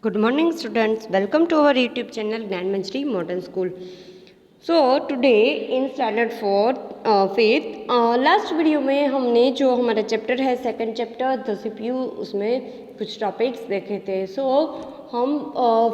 Good morning students, welcome to our YouTube channel Gyan Manjari Modern School. So today in standard 4 5th last video में हमने जो हमारा chapter है second chapter the CPU उसमें कुछ topics देखे थे. हम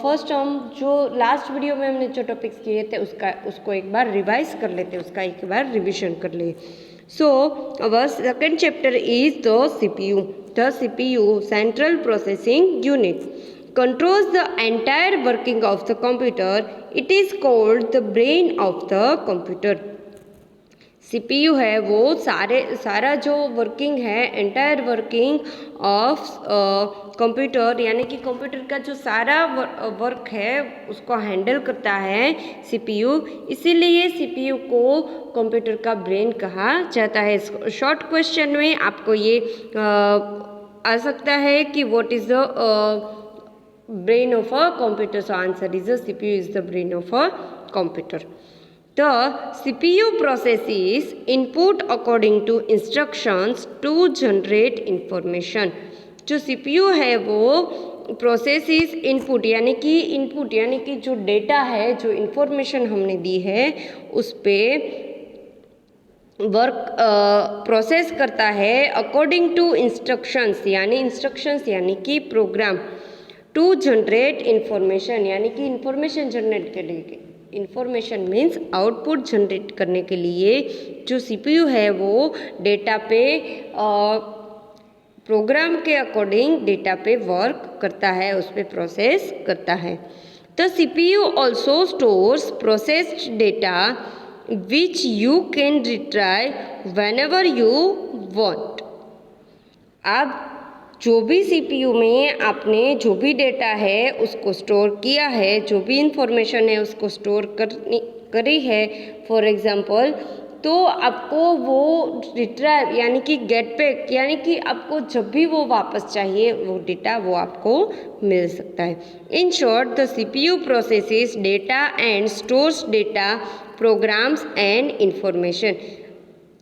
फर्स्ट हम जो लास्ट वीडियो में हमने जो टॉपिक्स किए थे उसको एक बार रिवाइज कर लेते, उसका एक बार रिविजन कर ले. Our second chapter is the CPU. The CPU, Central Processing Unit, controls the entire working of the computer. It is called the brain of the computer. CPU है वो सारा जो वर्किंग है एंटायर वर्किंग ऑफ कंप्यूटर यानी कि computer का जो सारा वर्क है उसको हैंडल करता है CPU. इसीलिए CPU को कंप्यूटर का ब्रेन कहा जाता है. शॉर्ट क्वेश्चन में आपको ये आ सकता है कि what is the brain of a computer. So answer is the CPU is the brain of a computer. The CPU processes input according to instructions to generate information. जो CPU है वो processes input यानी कि जो data है, जो information हमने दी है उस पर वर्क प्रोसेस करता है अकॉर्डिंग टू इंस्ट्रक्शंस यानी कि प्रोग्राम. टू जनरेट इन्फॉर्मेशन यानी कि इंफॉर्मेशन जनरेट के लिए, इंफॉर्मेशन मीन्स आउटपुट जनरेट करने के लिए जो CPU है वो डेटा पे प्रोग्राम के अकॉर्डिंग डेटा पे वर्क करता है, उस पर प्रोसेस करता है. The CPU also stores processed data which you can retrieve when ever you want. अब जो भी CPU में आपने जो भी डेटा है उसको स्टोर किया है, जो भी इंफॉर्मेशन है उसको स्टोर करी है फॉर एग्जांपल, तो आपको वो रिट्राइव यानी कि गेट बैक यानी कि आपको जब भी वो वापस चाहिए वो डेटा वो आपको मिल सकता है. In short the CPU processes data and stores data programs and information.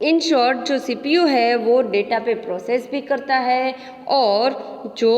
In short जो CPU है वो डेटा पे प्रोसेस भी करता है और जो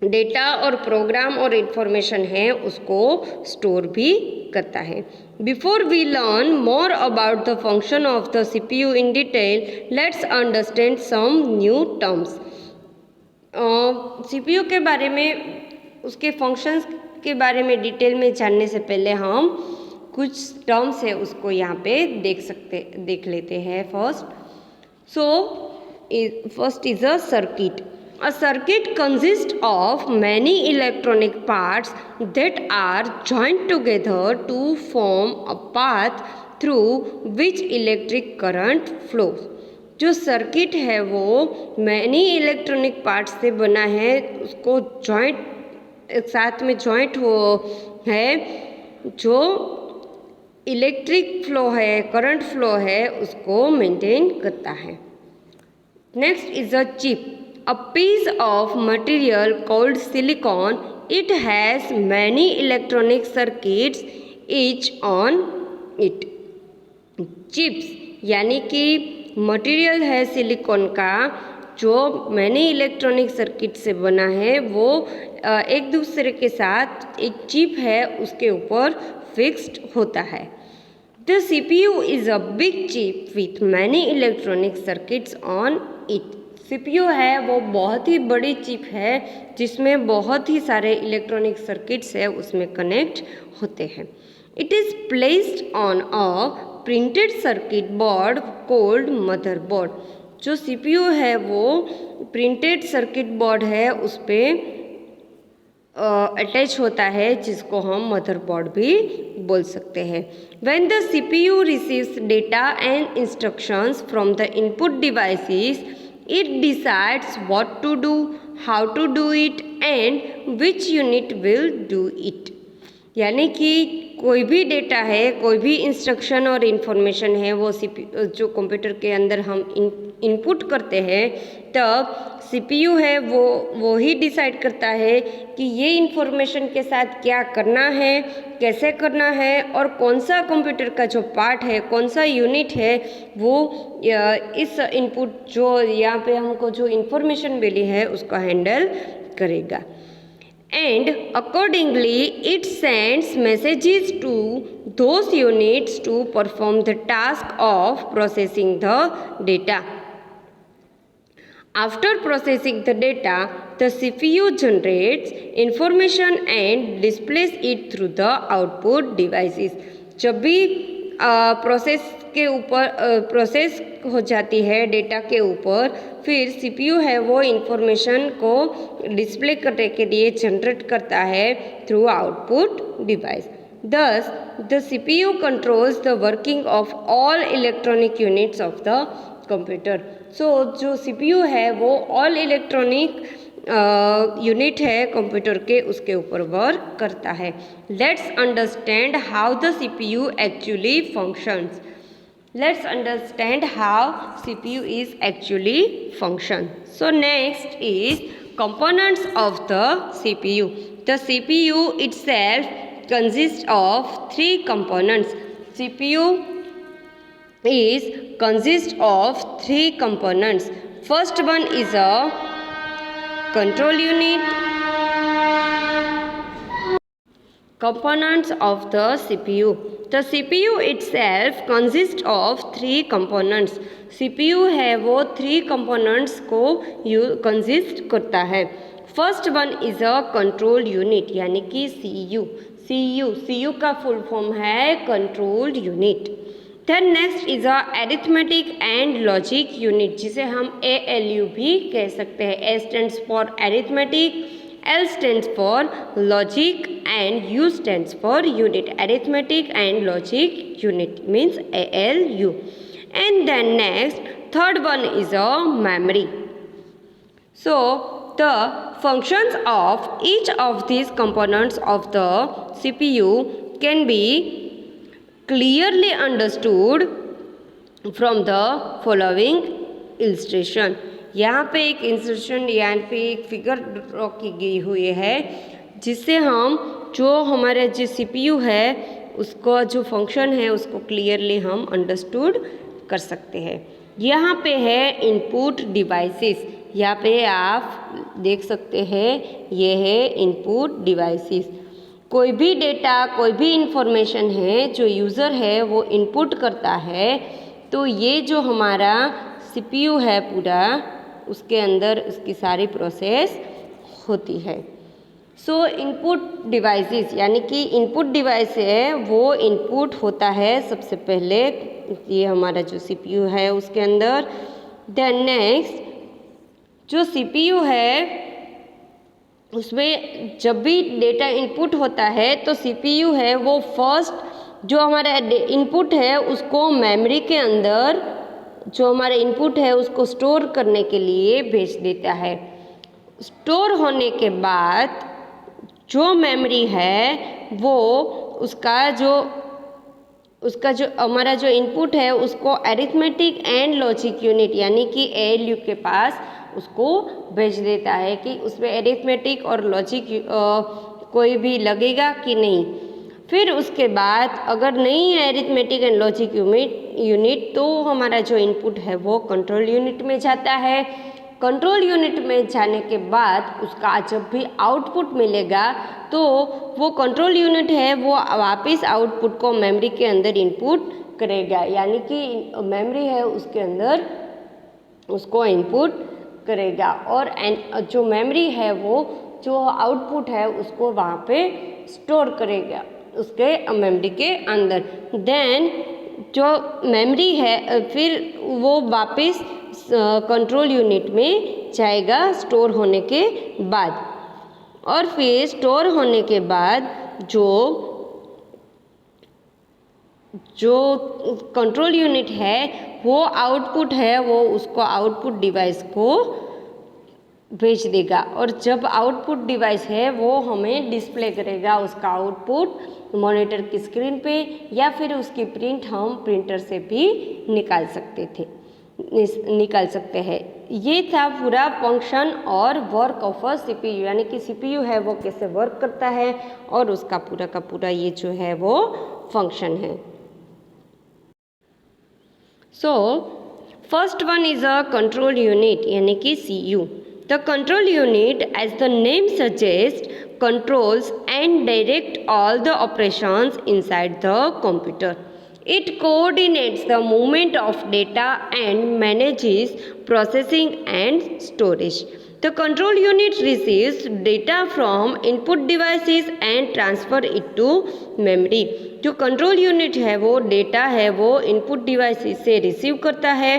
डेटा और प्रोग्राम और इंफॉर्मेशन है उसको स्टोर भी करता है. Before we learn more about the function of the CPU in detail, let's understand some new terms. CPU के बारे में, उसके फंक्शंस के बारे में डिटेल में जानने से पहले हम कुछ टर्म्स है उसको यहाँ पे देख लेते हैं. First is a circuit. A circuit consist of many electronic parts that are joint together to form a path through which electric current flows. जो सर्किट है वो मैनी इलेक्ट्रॉनिक पार्ट्स से बना है, उसको साथ में जॉइंट हो है, जो इलेक्ट्रिक फ्लो है, करंट फ्लो है, उसको मेंटेन करता है. Next is a chip. A piece of material called silicon. It has many electronic circuits each on it. Chips यानी कि मटेरियल है सिलिकॉन का जो मैनी इलेक्ट्रॉनिक सर्किट से बना है, वो एक दूसरे के साथ एक चिप है उसके ऊपर फिक्स्ड होता है. The CPU is a big chip with many electronic circuits on it. CPU है वो बहुत ही बड़ी चिप है जिसमें बहुत ही सारे इलेक्ट्रॉनिक सर्किट्स है उसमें कनेक्ट होते हैं. It is placed on a printed circuit board called motherboard. जो CPU है वो प्रिंटेड सर्किट बोर्ड है उस पर अटैच होता है जिसको हम मदरबोर्ड भी बोल सकते हैं. When the CPU receives data and instructions from the input devices, it decides what to do, how to do it and which unit will do it. यानी कि कोई भी डेटा है, कोई भी इंस्ट्रक्शन और इन्फॉर्मेशन है वो जो कंप्यूटर के अंदर हम इनपुट करते हैं, तब CPU है वो ही डिसाइड करता है कि ये इन्फॉर्मेशन के साथ क्या करना है, कैसे करना है और कौन सा कंप्यूटर का जो पार्ट है, कौन सा यूनिट है वो इस इनपुट जो यहाँ पे हमको जो इन्फॉर्मेशन मिली है उसको हैंडल करेगा. and accordingly it sends messages to those units to perform the task of processing the data. After processing the data, the CPU generates information and displays it through the output devices. जब भी process के ऊपर process हो जाती है data के ऊपर, फिर सीपीयू है वो इंफॉर्मेशन को डिस्प्ले करने के लिए जनरेट करता है through output device. Thus, the CPU controls the working of all electronic units of the computer. जो सीपीयू है वो ऑल इलेक्ट्रॉनिक यूनिट है कंप्यूटर के, उसके ऊपर वर्क करता है. Let's understand how the CPU actually functions. Let's understand how CPU is actually function. So next is components of the CPU. The CPU itself consists of three components. CPU consists of three components. First one is a control unit. Components of the CPU. The CPU itself consists of three components. CPU है वो three components को consist करता है. First one is a control unit यानी कि CU. CU का full form है control unit. Then next is a arithmetic and logic unit जिसे हम ALU भी कह सकते हैं. A stands for arithmetic, L stands for logic and U stands for unit. Arithmetic and logic unit means ALU. And then next, third one is a memory. So the functions of each of these components of the CPU can be clearly understood from the following illustration. यहाँ पे एक instruction यहाँ पे एक figure draw की गई हुई है जिससे हम जो हमारे जो सीपीयू है उसको जो फंक्शन है उसको क्लियरली हम अंडरस्टूड कर सकते हैं. यहाँ पे है इनपुट डिवाइसेस. यहाँ पे आप देख सकते हैं ये है इनपुट डिवाइसेस. कोई भी डेटा कोई भी इंफॉर्मेशन है जो यूज़र है वो इनपुट करता है तो ये जो हमारा सीपीयू है पूरा उसके अंदर उसकी सारी प्रोसेस होती है. सो इनपुट डिवाइसेस यानी कि इनपुट डिवाइस है वो इनपुट होता है सबसे पहले ये हमारा जो सीपीयू है उसके अंदर. देन नेक्स्ट जो सीपीयू है उसमें जब भी डेटा इनपुट होता है तो सीपीयू है वो फर्स्ट जो हमारा इनपुट है उसको मेमोरी के अंदर जो हमारा इनपुट है उसको स्टोर करने के लिए भेज देता है. स्टोर होने के बाद जो मेमोरी है वो उसका जो हमारा जो इनपुट है उसको अरिथमेटिक एंड लॉजिक यूनिट यानी कि ALU के पास उसको भेज देता है कि उसमें अरिथमेटिक और लॉजिक कोई भी लगेगा कि नहीं. फिर उसके बाद अगर नहीं है अरिथमेटिक एंड लॉजिक यूनिट तो हमारा जो इनपुट है वो कंट्रोल यूनिट में जाता है. कंट्रोल यूनिट में जाने के बाद उसका जब भी आउटपुट मिलेगा तो वो कंट्रोल यूनिट है वो वापस आउटपुट को मेमोरी के अंदर इनपुट करेगा यानी कि मेमोरी है उसके अंदर उसको इनपुट करेगा और जो मेमोरी है वो जो आउटपुट है उसको वहाँ पे स्टोर करेगा उसके मेमोरी के अंदर. देन जो मेमोरी है फिर वो वापस कंट्रोल यूनिट में जाएगा स्टोर होने के बाद. और फिर स्टोर होने के बाद जो कंट्रोल यूनिट है वो आउटपुट है वो उसको आउटपुट डिवाइस को भेज देगा और जब आउटपुट डिवाइस है वो हमें डिस्प्ले करेगा उसका आउटपुट मॉनिटर की स्क्रीन पे या फिर उसकी प्रिंट हम प्रिंटर से भी निकाल सकते हैं. ये था पूरा फंक्शन और वर्क ऑफ अ सीपीयू यानी कि सीपीयू है वो कैसे वर्क करता है और उसका पूरा का पूरा ये जो है वो फंक्शन है. So first one is a control unit यानी कि CU. The control unit, as the name suggests, controls and direct all the operations inside the computer. It coordinates the movement of data and manages processing and storage. The control unit receives data from input devices and transfer it to memory. जो control unit है वो data है वो input devices से receive करता है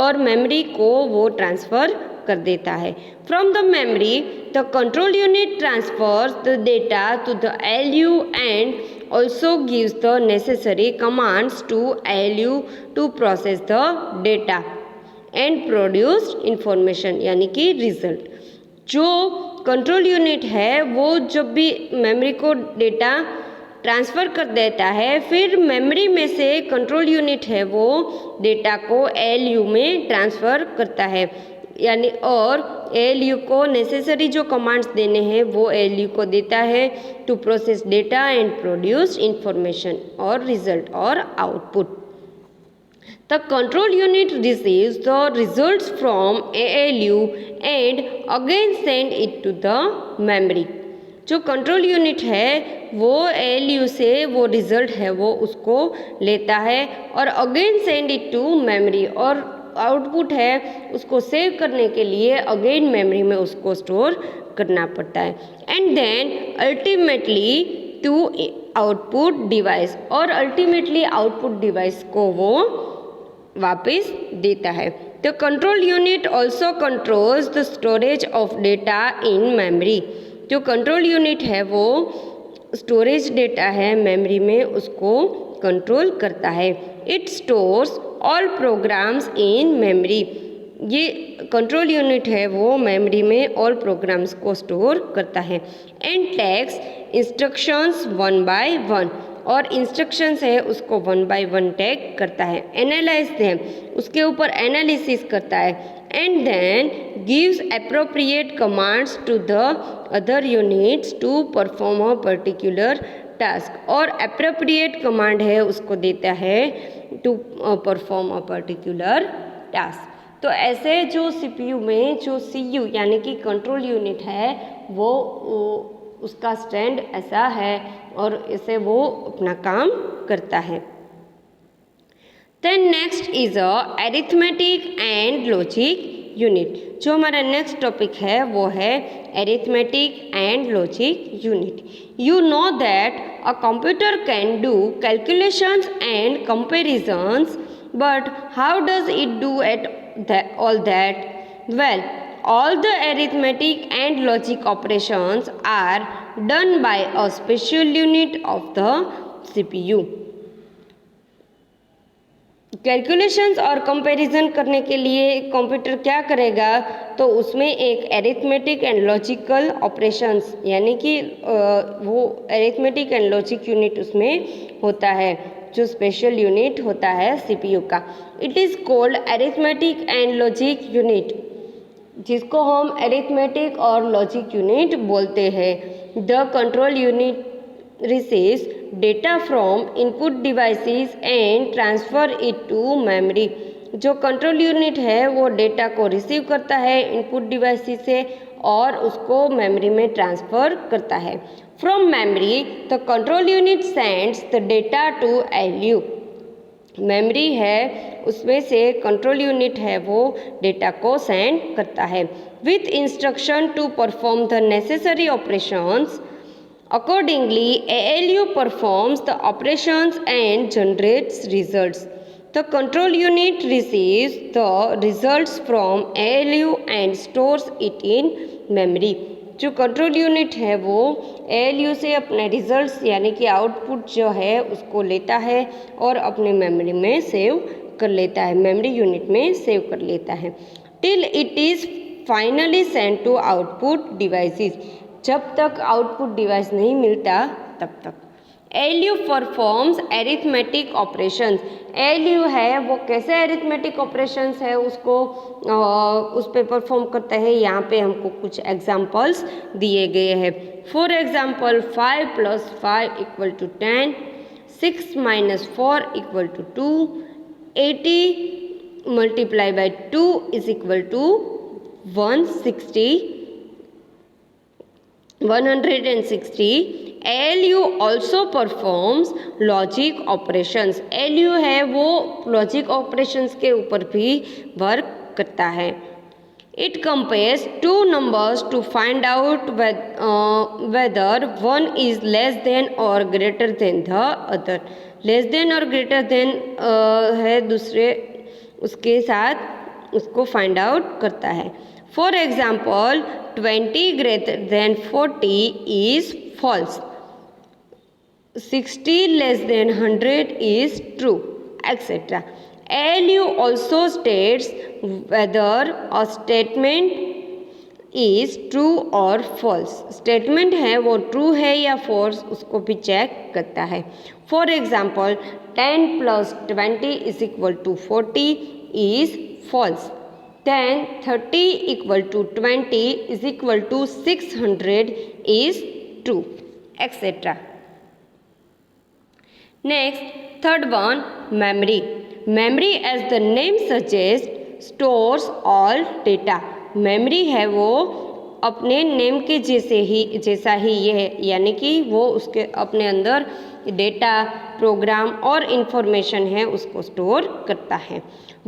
और memory को वो ट्रांसफ़र कर देता है. From the memory the control unit transfers the data to the ALU and also gives the necessary commands to ALU to process the data and produce information यानी कि रिजल्ट. जो कंट्रोल यूनिट है वो जब भी मेमोरी को data transfer कर देता है फिर मेमोरी में से कंट्रोल यूनिट है वो डेटा को ALU में ट्रांसफ़र करता है यानी और ALU को नेसेसरी जो कमांड्स देने हैं वो ALU को देता है to process data and produce information और रिजल्ट और output. The control unit receives the results from ALU and again send it to the memory. जो कंट्रोल यूनिट है वो ALU से वो रिजल्ट है वो उसको लेता है और again send it to memory और आउटपुट है उसको सेव करने के लिए अगेन मेमोरी में उसको स्टोर करना पड़ता है. And then ultimately to output device और अल्टीमेटली आउटपुट डिवाइस को वो वापस देता है. The control unit also controls the storage of data in memory. जो कंट्रोल यूनिट है वो स्टोरेज डेटा है मेमोरी में उसको कंट्रोल करता है. It stores all programmes in memory. ये कंट्रोल यूनिट है वो मेमोरी में ऑल प्रोग्राम्स को स्टोर करता है. And takes instructions one by one और इंस्ट्रक्शंस है उसको वन बाय वन टैग करता है. एनालाइज देम उसके ऊपर एनालिसिस करता है. And then gives appropriate commands to the other units to perform a particular task और अप्रोप्रिएट कमांड है उसको देता है to perform a particular task. तो ऐसे जो CPU में जो CU यानी कि कंट्रोल यूनिट है वो उसका स्टैंड ऐसा है और इसे वो अपना काम करता है. Then next is a arithmetic and logic unit. जो हमारा नेक्स्ट टॉपिक है वो है arithmetic and logic unit. You know that a computer can do calculations and comparisons but how does it do at all that? Well, all the arithmetic and logic operations are done by a special unit of the CPU. Calculations और comparison करने के लिए computer क्या करेगा तो उसमें एक arithmetic and logical operations यानी कि वो अरिथमेटिक एंड लॉजिक यूनिट उसमें होता है जो स्पेशल यूनिट होता है CPU का. It is called arithmetic and logic unit जिसको हम अरिथमेटिक और लॉजिक यूनिट बोलते हैं. The control unit receives data from input devices and transfer it to memory. जो कंट्रोल यूनिट है वो डेटा को रिसीव करता है इनपुट डिवाइसेस से और उसको मेमोरी में ट्रांसफ़र करता है. From memory the control unit sends the data to ALU. Memory है उसमें से कंट्रोल यूनिट है वो डेटा को सेंड करता है with instruction to perform the necessary operations. Accordingly, ALU performs the operations and generates results. The control unit receives the results from ALU and stores it in memory. जो control unit है वो ALU से अपने results यानी कि output जो है उसको लेता है और अपने मेमोरी में सेव कर लेता है मेमोरी यूनिट में सेव कर लेता है till it is finally send to output devices. जब तक आउटपुट डिवाइस नहीं मिलता तब तक. ALU performs arithmetic operations. ALU है वो कैसे अरिथमेटिक ऑपरेशंस है उसको उस पर परफॉर्म करता है. यहाँ पे हमको कुछ एग्जांपल्स दिए गए हैं. For example 5 + 5 = 10, 6 - 4 = 2, 80 × 2 = 160, 160 ALU also performs logic operations. ALU है वो logic operations के ऊपर भी वर्क करता है. It compares two numbers to find out whether one is less than or greater than the other. Less than और greater than है दूसरे उसके साथ उसको find out करता है. For example, 20 greater than 40 is false. 60 less than 100 is true, etc. ALU also states whether a statement is true or false. Statement है वो true है या false उसको भी check करता है. For example, 10 plus 20 is equal to 40 is false. Then 30 equal to 20 is equal to 600 is true, etc. Next, third one, memory. Memory, as the name suggests, stores all data. Memory है वो अपने name के जैसा ही ये है, यानी कि वो उसके अपने अंदर डेटा, प्रोग्राम और इन्फॉर्मेशन है उसको स्टोर करता है.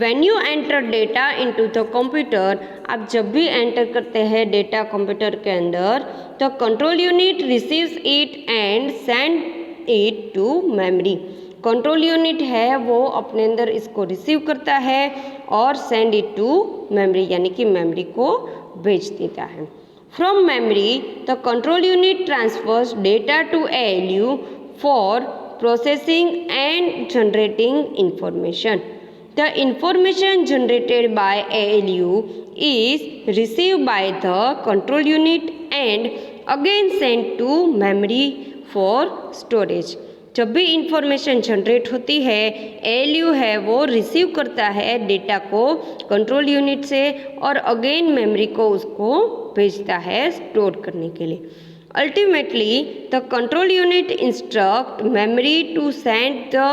When you enter data into the computer, आप जब भी एंटर करते हैं डेटा कंप्यूटर के अंदर, तो control unit receives it and send it to memory. Control unit है वो अपने अंदर इसको रिसीव करता है और सेंड इट टू मेमोरी, यानी कि मेमोरी को भेज देता है. From memory the control unit transfers data to ALU for processing and generating information. The information generated by ALU is received by the control unit and again sent to memory for storage. जब भी information generate होती है, ALU है वो receive करता है data को control unit से और अगेन मेमोरी को उसको भेजता है स्टोर करने के लिए. Ultimately, the control unit instruct memory to send the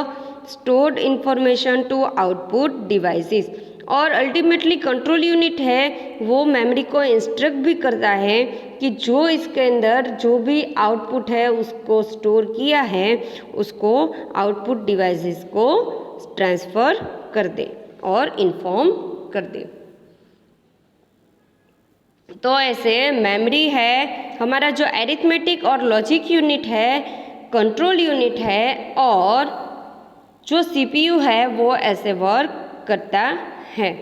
stored information to output devices. और अल्टीमेटली कंट्रोल यूनिट है वो मेमोरी को इंस्ट्रक्ट भी करता है कि जो इसके अंदर जो भी आउटपुट है उसको स्टोर किया है उसको आउटपुट डिवाइसेस को ट्रांसफ़र कर दे और इन्फॉर्म कर दे. तो ऐसे मेमोरी है हमारा जो एरिथमेटिक और लॉजिक यूनिट है, कंट्रोल यूनिट है और जो CPU है वो ऐसे वर्क करता है.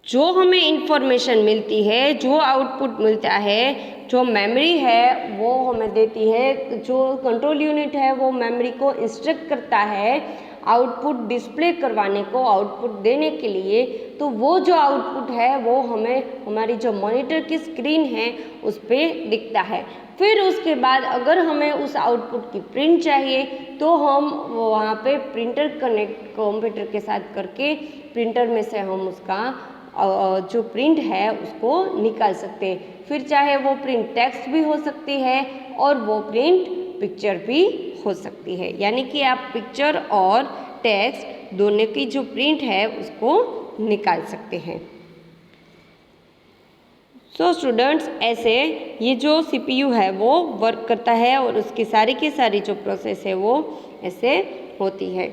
जो हमें इंफॉर्मेशन मिलती है, जो आउटपुट मिलता है, जो मेमोरी है वो हमें देती है, जो कंट्रोल यूनिट है वो मेमोरी को इंस्ट्रक्ट करता है आउटपुट डिस्प्ले करवाने को, आउटपुट देने के लिए. तो वो जो आउटपुट है वो हमें हमारी जो मॉनिटर की स्क्रीन है उस पर दिखता है. फिर उसके बाद अगर हमें उस आउटपुट की प्रिंट चाहिए तो हम वहाँ पे प्रिंटर कनेक्ट कंप्यूटर के साथ करके प्रिंटर में से हम उसका जो प्रिंट है उसको निकाल सकते हैं. फिर चाहे वो प्रिंट टेक्स्ट भी हो सकती है और वो प्रिंट पिक्चर भी हो सकती है, यानी कि आप पिक्चर और टेक्स्ट दोनों की जो प्रिंट है उसको निकाल सकते हैं. सो स्टूडेंट्स, ऐसे ये जो CPU है वो वर्क करता है और उसकी सारी की सारी जो प्रोसेस है वो ऐसे होती है.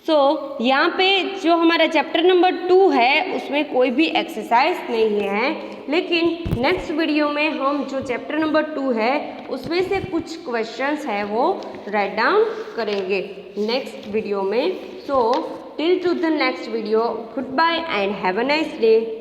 यहाँ पे जो हमारा चैप्टर नंबर 2 है उसमें कोई भी एक्सरसाइज नहीं है, लेकिन नेक्स्ट वीडियो में हम जो चैप्टर नंबर 2 है उसमें से कुछ क्वेश्चंस है वो राइट डाउन करेंगे नेक्स्ट वीडियो में. Till to the next video, goodbye and have a nice day.